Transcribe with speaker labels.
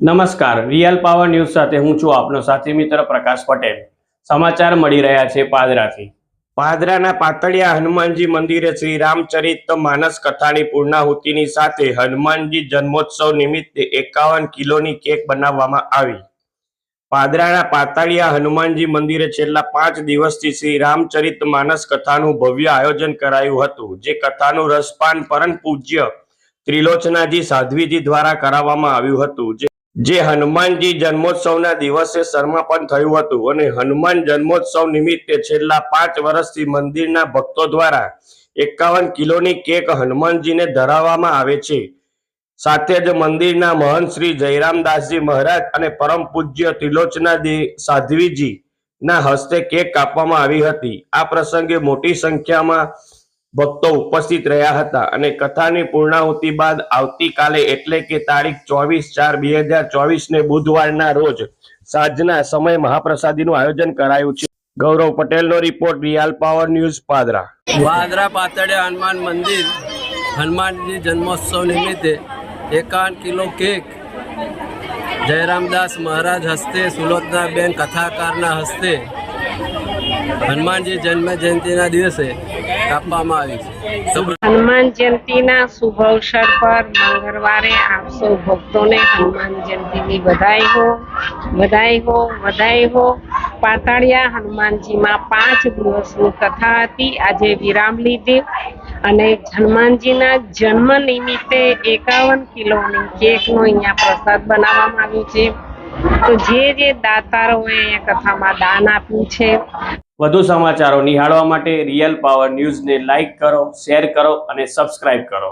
Speaker 1: નમસ્કાર, real power news સાથે હું છું આપનો સાથી મિત્ર પ્રકાશ પટેલ। સમાચાર મળી રહ્યા છે પાદરાથી। પાદરાના પાતળિયા હનુમાનજી મંદિરે શ્રી રામચરિત માનસ કથાની પૂર્ણાહુતિની સાથે હનુમાનજી જન્મોત્સવ નિમિત્તે 51 કિલોની કેક બનાવવામાં આવી। પાદરાના પાતળિયા હનુમાનજી મંદિરે છેલ્લા 5 દિવસથી શ્રી રામચરિત માનસ કથાનું ભવ્ય આયોજન કરાયું હતું, જે કથાનું રસપાન પરમ પૂજ્ય ત્રિલોચનાજી સાધ્વીજી દ્વારા કરાવવામાં આવ્યું હતું, જે હનુમાનજી જન્મોત્સવના દિવસે સમાપન થયું હતું। અને હનુમાન જન્મોત્સવ નિમિત્તે છેલ્લા 5 વર્ષથી મંદિરના ભક્તો દ્વારા 51 કિલોની કેક હનુમાનજીને ધરાવવામાં આવે છે। સાથે જ મંદિરના મહંત શ્રી જયરામદાસજી મહારાજ અને પરમ પૂજ્ય ત્રિલોચના સાધ્વીજી ના હસ્તે કેક કાપવામાં આવી હતી। આ પ્રસંગે મોટી સંખ્યામાં ભક્તો ઉપસ્થિત રહ્યા હતા અને કથાની પૂર્ણાહુતિ બાદ આવતીકાલે એટલે કે તારીખ 24/4/2024 ને બુધવારના રોજ સાંજના સમયે મહાપ્રસાદીનું આયોજન કરાયું છે। ગૌરવ પટેલનો report, real power news, Padra.
Speaker 2: Padra Pataliya Hanuman મંદિર હનુમાનજી જન્મોત્સવ નિમિત્તે 51 કિલો કેક જયરામદાસ મહારાજ હસ્તે, સુલોચનાબેન કથાકારના હસ્તે હનુમાનજી જન્મ જયંતિના દિવસે કાપવામાં આવી છે।
Speaker 3: હનુમાન જયંતિના શુભ અવસર પર મંગળવારે આપ સૌ ભક્તોને હનુમાન જયંતિની બધાઈ હો, બધાઈ હો, બધાઈ હો। પાતળિયા હનુમાનજીમાં 5 દિવસની કથા હતી, આજે વિરામ લીધી અને હનુમાનજીના જન્મ નિમિત્તે 51 કિલોની કેકનો અહીંયા પ્રસાદ બનાવવામાં આવ્યો છે। તો જે દાતારોએ અહીંયા કથામાં દાન આપ્યું છે।
Speaker 1: વધુ સમાચારો નિહાળવા માટે રિયલ પાવર ન્યૂઝને લાઇક કરો, શેર કરો અને સબસ્ક્રાઇબ કરો।